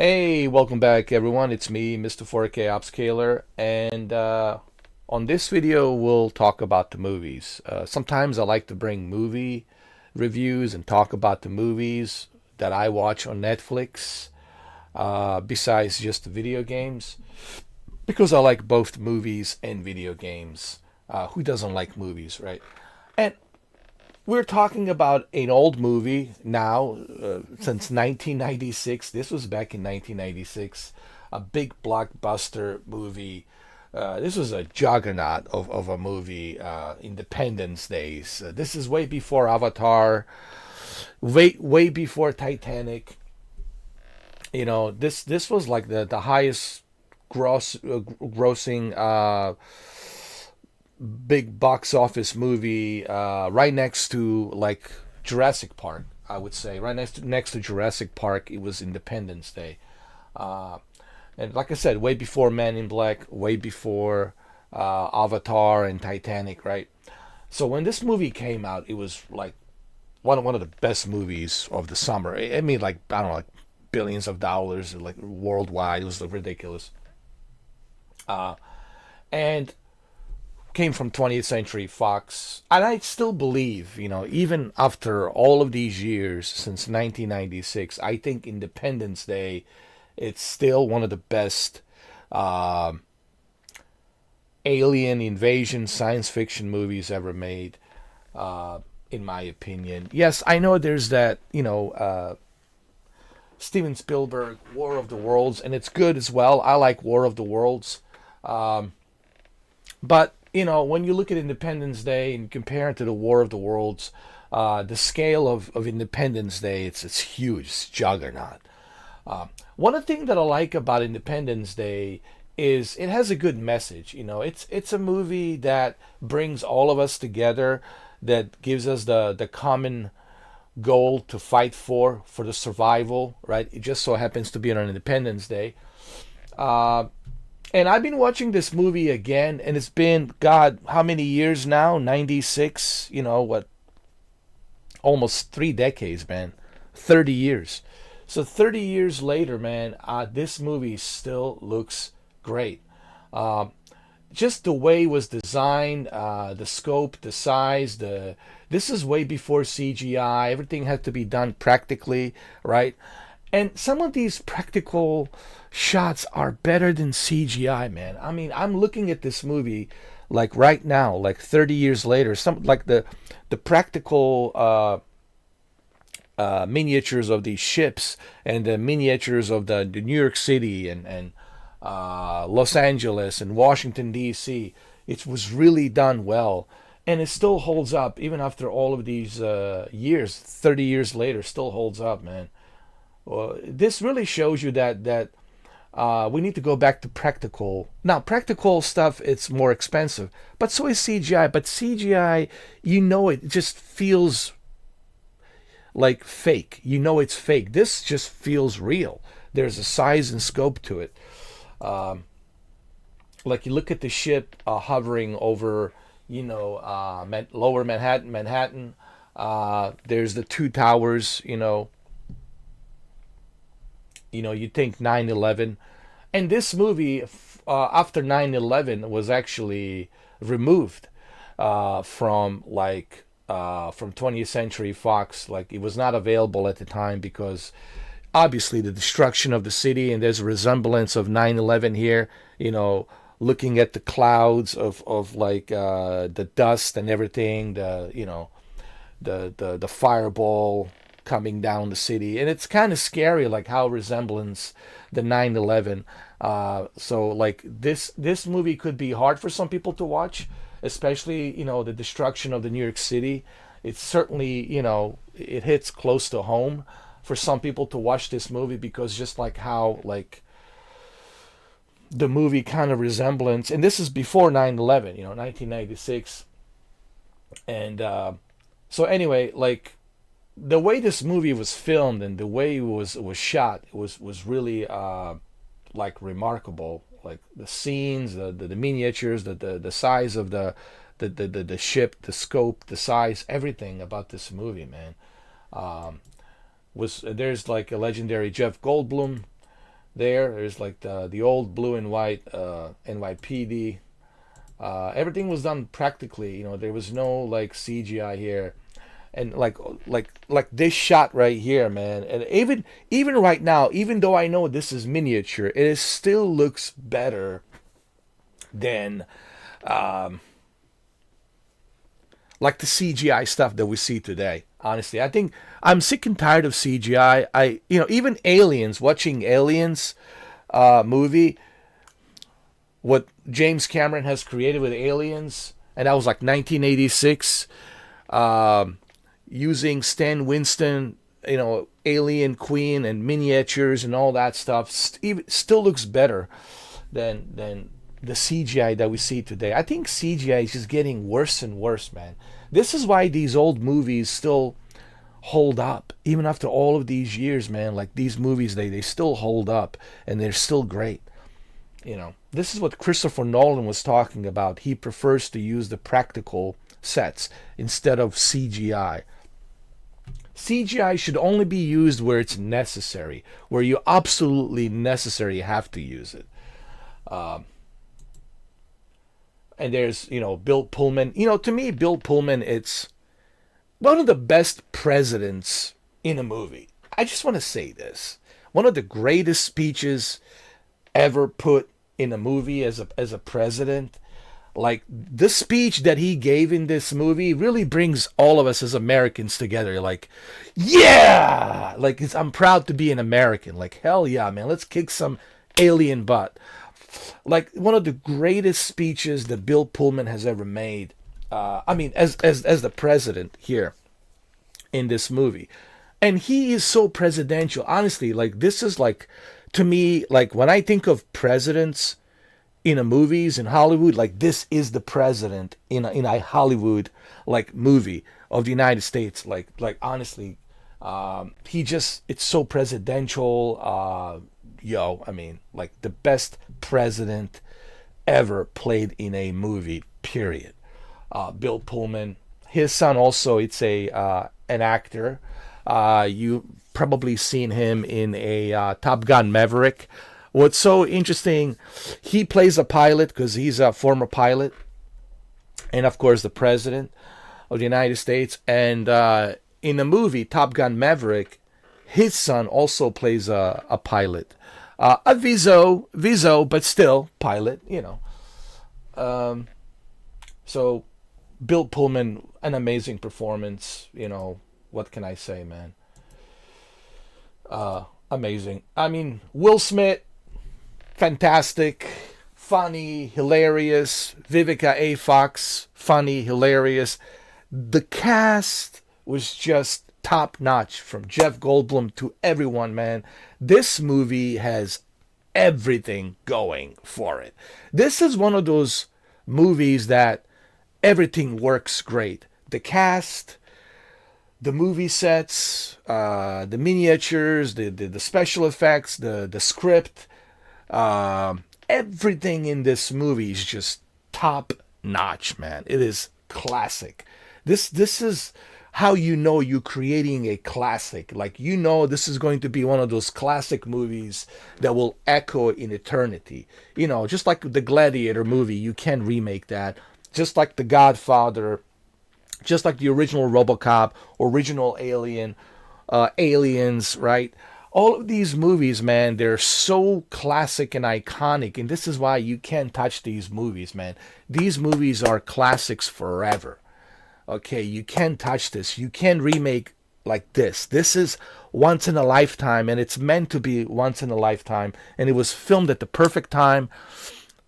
Hey, welcome back everyone. It's me, Mr. 4K Upscaler, and on this video we'll talk about the movies. Sometimes I like to bring movie reviews and talk about the movies that I watch on Netflix, besides just the video games, because I like both movies and video games. Who doesn't like movies, right? And we're talking about an old movie now, since 1996. This was back in 1996, a big blockbuster movie. This was a juggernaut of a movie, Independence Days. This is way before Avatar, way before Titanic. This was like the highest grossing big box office movie, right next to like Jurassic Park. I would say right next to Jurassic Park, it was Independence Day. Uh, and like I said, way before Man in Black, way before Avatar and Titanic, right? So when this movie came out, it was like one of the best movies of the summer. I mean, like, I don't know, like billions of dollars, like worldwide. It was like ridiculous. Uh, and came from 20th Century Fox, and I still believe, even after all of these years since 1996, I think Independence Day, it's still one of the best uh, alien invasion science fiction movies ever made, in my opinion. Yes, I know there's that, Steven Spielberg War of the Worlds, and it's good as well. I like War of the Worlds. Um, But when you look at Independence Day and compare it to the War of the Worlds, the scale of Independence Day, it's huge, it's juggernaut. One of the things that I like about Independence Day is it has a good message. It's a movie that brings all of us together, that gives us the common goal to fight for the survival. Right? It just so happens to be on Independence Day. Uh, and I've been watching this movie again, and it's been, God, how many years now? 96, what, almost 3 decades, man. 30 years. So 30 years later, man, this movie still looks great. Uh, just the way it was designed, the scope, the size, this is way before CGI. Everything had to be done practically, right? And some of these practical shots are better than CGI, man. I mean, I'm looking at this movie like right now, like 30 years later, some like the practical miniatures of these ships and the miniatures of the New York City and Los Angeles and Washington D.C. It was really done well, and it still holds up even after all of these years. 30 years later, still holds up, man. Well, this really shows you that we need to go back to practical. Now, practical stuff, it's more expensive, but so is CGI. But CGI, it just feels like fake. It's fake. This just feels real. There's a size and scope to it. Um, like you look at the ship hovering over, lower Manhattan. There's the two towers. You think 9/11, and this movie, after 9/11, was actually removed from 20th Century Fox. Like, it was not available at the time because obviously the destruction of the city, and there's a resemblance of 9/11 here. Looking at the clouds of like the dust and everything, the fireball coming down the city, and it's kind of scary, like how resemblance the 9/11. So like this movie could be hard for some people to watch, especially the destruction of the New York City. It's certainly, it hits close to home for some people to watch this movie, because just like how, like, the movie kind of resemblance, and this is before 9/11, 1996. And so anyway, like, the way this movie was filmed and the way it was shot, was really like remarkable. Like the scenes, the miniatures, the size of the ship, the scope, the size, everything about this movie, man. Was There's like a legendary Jeff Goldblum. There's like the old blue and white NYPD. Everything was done practically. There was no like CGI here, and like this shot right here, man. And even right now, even though I know this is miniature, still looks better than like the CGI stuff that we see today. Honestly, I think I'm sick and tired of CGI. Even Aliens, watching Aliens movie, what James Cameron has created with Aliens, and that was like 1986, using Stan Winston, Alien Queen and miniatures and all that stuff, still looks better than the CGI that we see today. I think CGI is just getting worse and worse, man. This is why these old movies still hold up, even after all of these years, man. Like these movies, they still hold up and they're still great. This is what Christopher Nolan was talking about. He prefers to use the practical sets instead of CGI. CGI should only be used where it's necessary, where you absolutely necessary have to use it. And there's, Bill Pullman. To me, Bill Pullman, it's one of the best presidents in a movie. I just want to say this. One of the greatest speeches ever put in a movie as a president. Like the speech that he gave in this movie really brings all of us as Americans together. Like, yeah, like I'm proud to be an American. Like, hell yeah, man, let's kick some alien butt. Like one of the greatest speeches that Bill Pullman has ever made. As the president here in this movie, and he is so presidential. Honestly, like this is like, to me, like when I think of presidents in a movies in Hollywood, like this is the president in a Hollywood like movie of the United States. Like honestly, it's so presidential. Like the best president ever played in a movie. Period. Bill Pullman. His son also, it's an actor. You probably seen him in a Top Gun Maverick. What's so interesting, he plays a pilot because he's a former pilot, and of course the president of the United States. And in the movie Top Gun Maverick, his son also plays a pilot, a Viso, but still pilot. So Bill Pullman, an amazing performance. What can I say, man? Amazing. Will Smith, fantastic, funny, hilarious. Vivica A. Fox, funny, hilarious. The cast was just top notch, from Jeff Goldblum to everyone, man. This movie has everything going for it. This is one of those movies that everything works great. The cast, the movie sets, the miniatures, the special effects, the script, everything in this movie is just top notch, man. It is classic. This is how you're creating a classic. Like this is going to be one of those classic movies that will echo in eternity. Just like the Gladiator movie, you can remake that. Just like The Godfather, just like the original RoboCop, original Alien, Aliens, right? All of these movies, man, they're so classic and iconic, and this is why you can't touch these movies, man. These movies are classics forever. Okay, you can't touch this. You can't remake like this. This is once in a lifetime, and it's meant to be once in a lifetime, and it was filmed at the perfect time,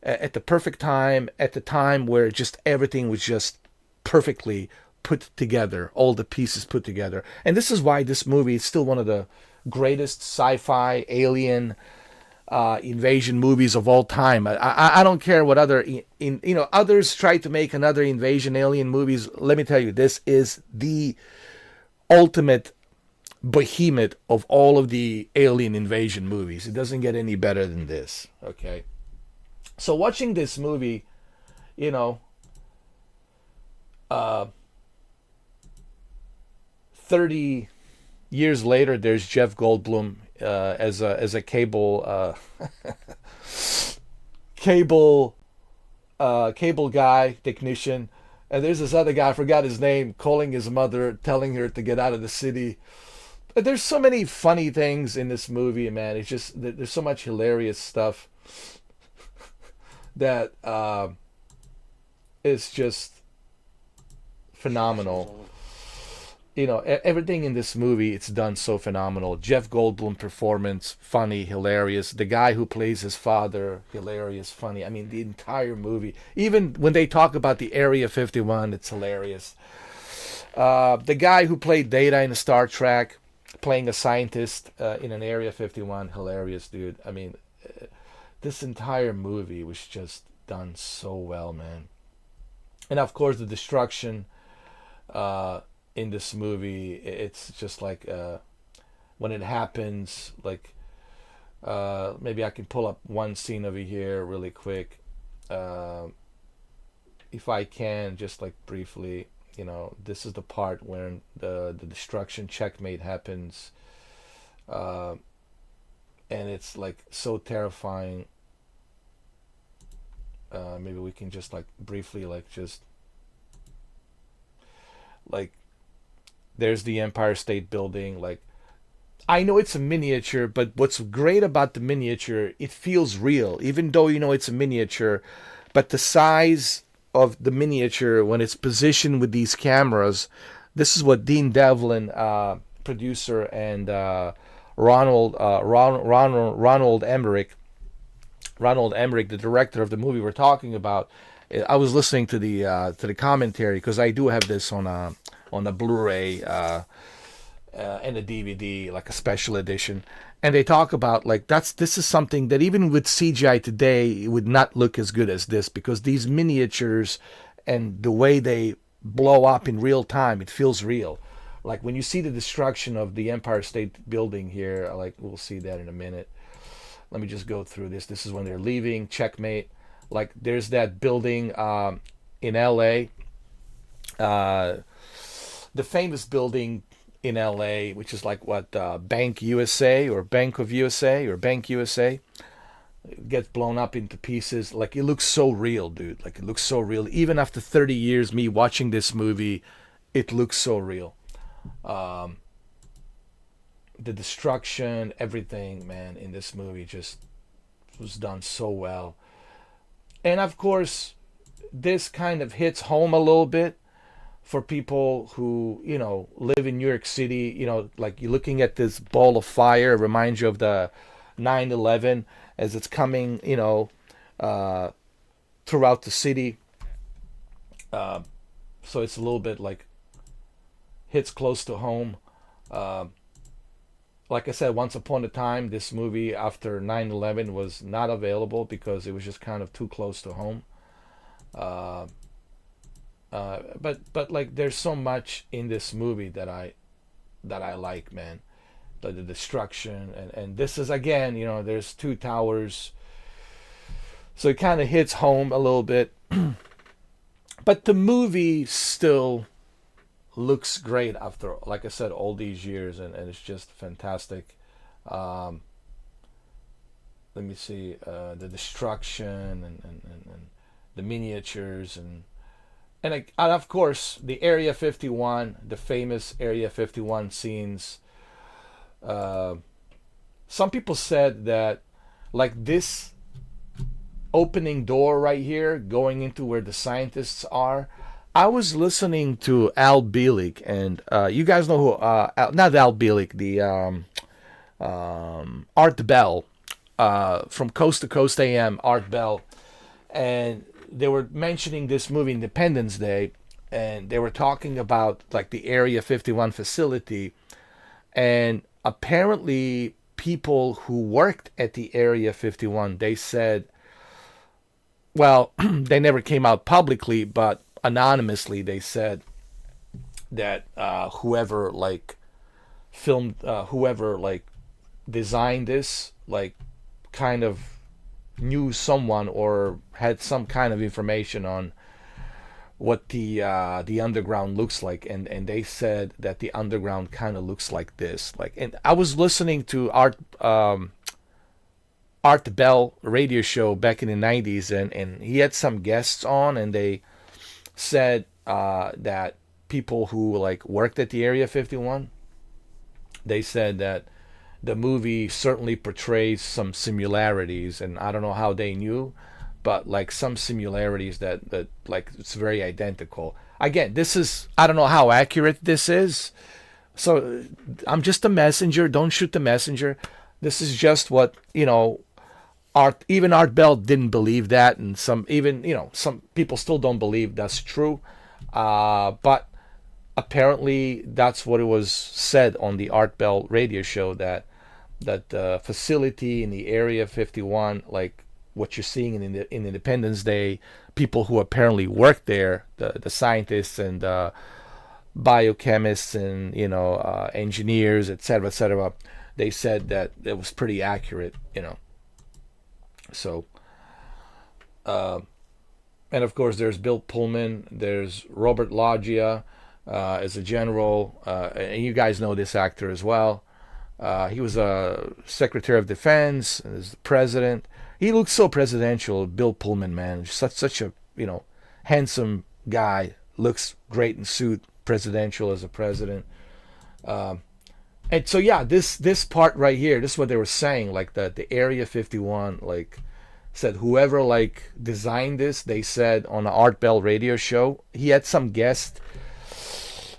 at the time where just everything was just perfectly put together, all the pieces put together. And this is why this movie is still one of the greatest sci-fi alien invasion movies of all time. I don't care what others try to make another invasion alien movies. Let me tell you, this is the ultimate behemoth of all of the alien invasion movies. It doesn't get any better than this. Okay, so watching this movie, 30 years later, there's Jeff Goldblum as a cable cable guy technician, and there's this other guy, I forgot his name, calling his mother, telling her to get out of the city. But there's so many funny things in this movie, man. It's just there's so much hilarious stuff that is just phenomenal. You know, everything in this movie, it's done so phenomenal. Jeff Goldblum performance, funny, hilarious. The guy who plays his father, hilarious, funny. I mean, the entire movie. Even when they talk about the Area 51, it's hilarious. The guy who played Data in Star Trek, playing a scientist in an Area 51, hilarious, dude. I mean, this entire movie was just done so well, man. And of course, the destruction in this movie, it's just like when it happens, like maybe I can pull up one scene over here really quick, if I can, just like briefly. You know, this is the part when the destruction checkmate happens, and it's like so terrifying. Maybe we can just like briefly like there's the Empire State Building. Like, I know it's a miniature, but what's great about the miniature, it feels real, even though you know it's a miniature. But the size of the miniature when it's positioned with these cameras, this is what Dean Devlin, producer, and Ronald Emmerich, the director of the movie, we're talking about. I was listening to the commentary because I do have this on a Blu-ray and a DVD, like a special edition, and they talk about like this is something that even with CGI today it would not look as good as this, because these miniatures and the way they blow up in real time, it feels real. Like when you see the destruction of the Empire State Building here, like we'll see that in a minute. Let me just go through this. This is when they're leaving, checkmate. Like there's that building in LA, the famous building in LA, which is like what, Bank USA or Bank of USA or Bank USA. It gets blown up into pieces. Like it looks so real, dude. Like it looks so real. Even after 30 years, me watching this movie, it looks so real. The destruction, everything, man, in this movie just was done so well. And of course, this kind of hits home a little bit for people who, you know, live in New York City. You know, like you're looking at this ball of fire, it reminds you of the 9/11 as it's coming, you know, throughout the city. So it's a little bit like hits close to home. Like I said, once upon a time, this movie after 9/11 was not available because it was just kind of too close to home. But like there's so much in this movie that I like, man. The destruction, and this is, again, you know, there's two towers, so it kind of hits home a little bit. But the movie still looks great after, like I said, all these years, and it's just fantastic. Let me see, the destruction and the miniatures and of course the Area 51, the famous Area 51 scenes. Some people said that, like, this opening door right here going into where the scientists are, I was listening to Al Bielek, and you guys know who, not Al Bielek, the Art Bell, from Coast to Coast AM, Art Bell, and they were mentioning this movie Independence Day, and they were talking about like the Area 51 facility, and apparently people who worked at the Area 51, they said, well, they never came out publicly, but anonymously they said that whoever like filmed, whoever like designed this, like kind of knew someone or had some kind of information on what the underground looks like, and they said that the underground kind of looks like this. Like, and I was listening to Art Bell radio show back in the 90s, and he had some guests on, and they said that people who like worked at the Area 51, they said that the movie certainly portrays some similarities, and I don't know how they knew, but like some similarities that like it's very identical. Again, this is, I don't know how accurate this is, so I'm just a messenger. Don't shoot the messenger. This is just what, Art Bell didn't believe that, and some, even, some people still don't believe that's true. But apparently that's what it was said on the Art Bell radio show, that the facility in the Area 51, like what you're seeing in Independence Day, people who apparently work there, the scientists and biochemists and engineers, etc., etc., they said that it was pretty accurate. So, and of course, there's Bill Pullman, there's Robert Loggia as a general, and you guys know this actor as well. He was a Secretary of Defense, as the president. He looks so presidential, Bill Pullman, man. Such a handsome guy. Looks great in suit, presidential as a president. And so yeah, this part right here, this is what they were saying, like the Area 51, like said whoever like designed this, they said on the Art Bell radio show, he had some guest,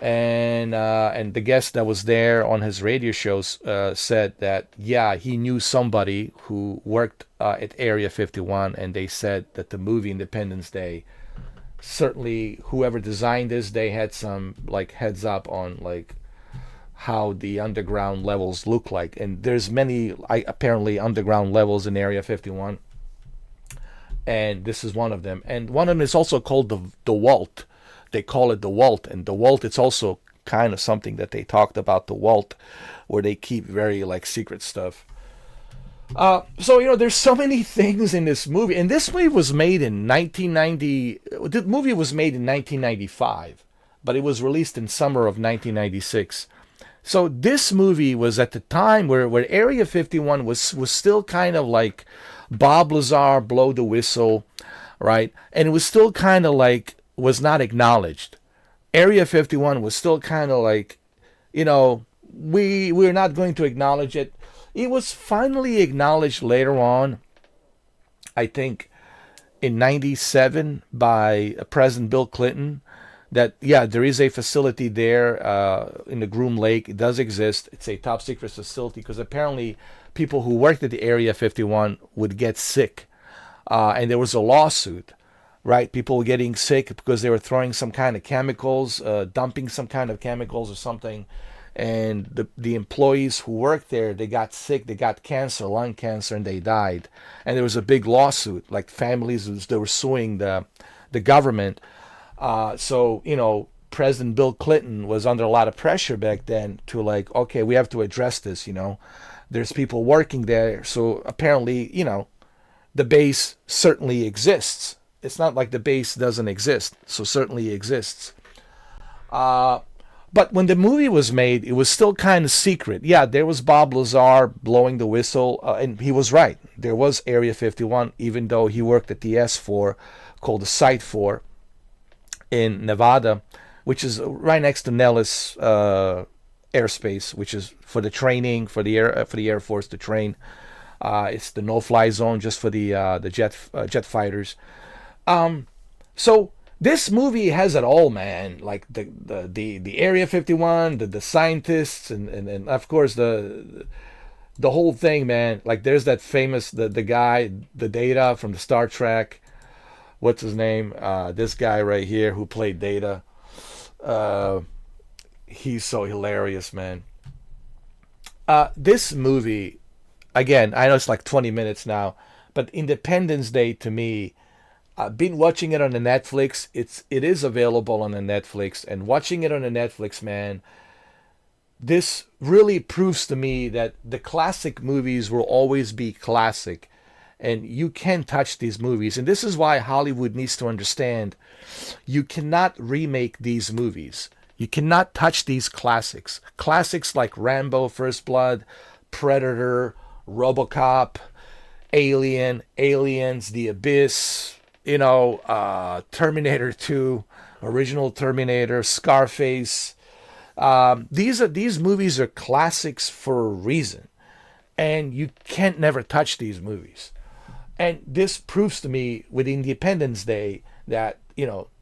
and the guest that was there on his radio shows said that yeah, he knew somebody who worked at Area 51, and they said that the movie Independence Day, certainly whoever designed this, they had some like heads up on like how the underground levels look like, and there's many apparently underground levels in Area 51, and this is one of them. And one of them is also called the Vault. They call it the Vault, and the Vault, it's also kind of something that they talked about, the Vault, where they keep very like secret stuff. So there's so many things in this movie, and this movie was made in 1990. The movie was made in 1995, but it was released in summer of 1996. So this movie was at the time where Area 51 was still kind of like Bob Lazar, blow the whistle, right? And it was still kind of like, was not acknowledged. Area 51 was still kind of like, we're not going to acknowledge it. It was finally acknowledged later on, I think, in 97 by President Bill Clinton, that yeah, there is a facility there in the Groom Lake. It does exist. It's a top secret facility because apparently people who worked at the Area 51 would get sick, and there was a lawsuit, right? People were getting sick because they were throwing some kind of chemicals, dumping some kind of chemicals or something, and the employees who worked there, they got sick, they got cancer, lung cancer, and they died. And there was a big lawsuit, like families, they were suing the government. So President Bill Clinton was under a lot of pressure back then to like, okay, we have to address this. There's people working there, so apparently, the base certainly exists. It's not like the base doesn't exist, so certainly exists. But when the movie was made, it was still kind of secret. Yeah, there was Bob Lazar blowing the whistle, and he was right. There was Area 51, even though he worked at the S4, called the Site 4, in Nevada, which is right next to Nellis airspace, which is for the training for the Air Force to train. It's the no-fly zone just for the jet fighters. So this movie has it all, man. Like the Area 51, the scientists, and of course the whole thing, man. Like there's that famous the guy, the Data from the Star Trek. What's his name? This guy right here who played Data. He's so hilarious, man. This movie, again, I know it's like 20 minutes now, but Independence Day to me, I've been watching it on the Netflix. It is available on the Netflix, and watching it on the Netflix, man, this really proves to me that the classic movies will always be classic. And you can't touch these movies. And this is why Hollywood needs to understand you cannot remake these movies. You cannot touch these classics. Classics like Rambo, First Blood, Predator, RoboCop, Alien, Aliens, The Abyss, Terminator 2, original Terminator, Scarface. These movies are classics for a reason. And you can't never touch these movies. And this proves to me with Independence Day that,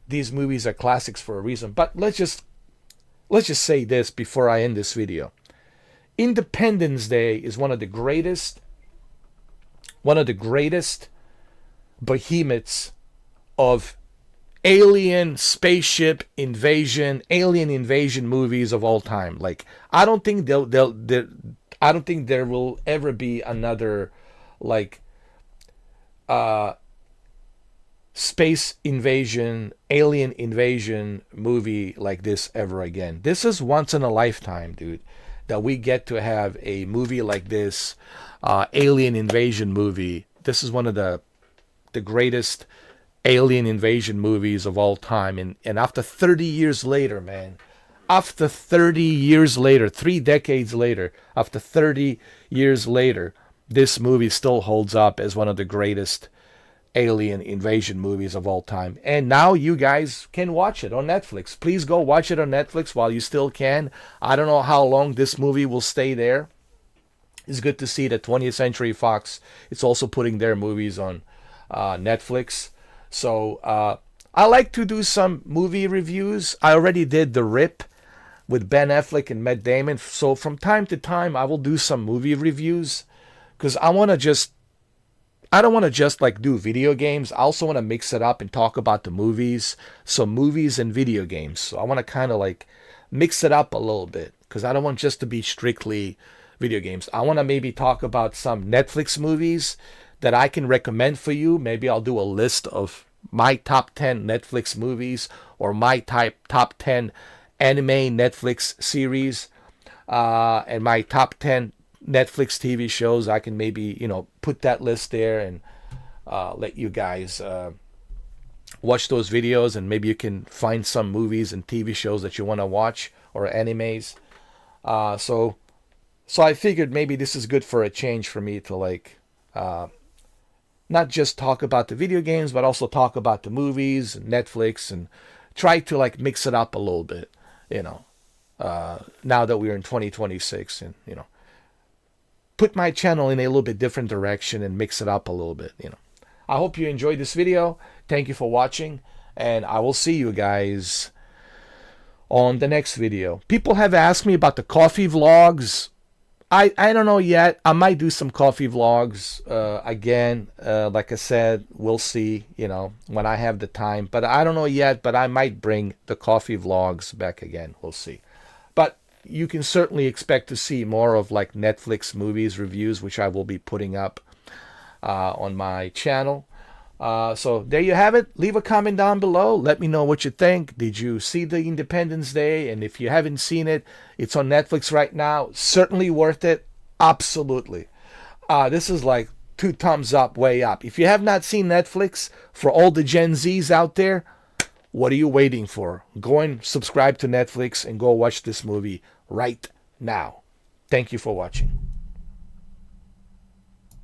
these movies are classics for a reason. But let's just say this before I end this video. Independence Day is one of the greatest behemoths of alien spaceship invasion, alien invasion movies of all time. Like, I don't think I don't think there will ever be another space invasion, alien invasion movie like this ever again. This is once in a lifetime, dude, that we get to have a movie like this, alien invasion movie. This is one of the greatest alien invasion movies of all time. And after 30 years later, man, after 30 years later, 3 decades later, after 30 years later, this movie still holds up as one of the greatest alien invasion movies of all time. And now you guys can watch it on Netflix. Please go watch it on Netflix while you still can. I don't know how long this movie will stay there. It's good to see that 20th Century Fox is also putting their movies on Netflix. So I like to do some movie reviews. I already did The Rip with Ben Affleck and Matt Damon. So from time to time, I will do some movie reviews because I don't want to just like do video games. I also want to mix it up and talk about the movies. So movies and video games. So I want to kind of like mix it up a little bit because I don't want just to be strictly video games. I want to maybe talk about some Netflix movies that I can recommend for you. Maybe I'll do a list of my top 10 Netflix movies or my top 10 anime Netflix series and my top 10 Netflix TV shows. I can maybe, put that list there and let you guys watch those videos, and maybe you can find some movies and TV shows that you want to watch or animes. So I figured maybe this is good for a change for me to not just talk about the video games, but also talk about the movies and Netflix and try to mix it up a little bit, now that we're in 2026 and, put my channel in a little bit different direction and mix it up a little bit, I hope you enjoyed this video. Thank you for watching, and I will see you guys on the next video. People have asked me about the coffee vlogs. I don't know yet. I might do some coffee vlogs again. Like I said, we'll see, when I have the time. But I don't know yet, but I might bring the coffee vlogs back again. We'll see. But you can certainly expect to see more of Netflix movies reviews, which I will be putting up on my channel. So there you have it. Leave a comment down below. Let me know what you think. Did you see the Independence Day? And if you haven't seen it, it's on Netflix right now. Certainly worth it. Absolutely. This is 2 thumbs up, way up. If you have not seen Netflix, for all the Gen Zs out there, what are you waiting for? Go and subscribe to Netflix and go watch this movie right now. Thank you for watching.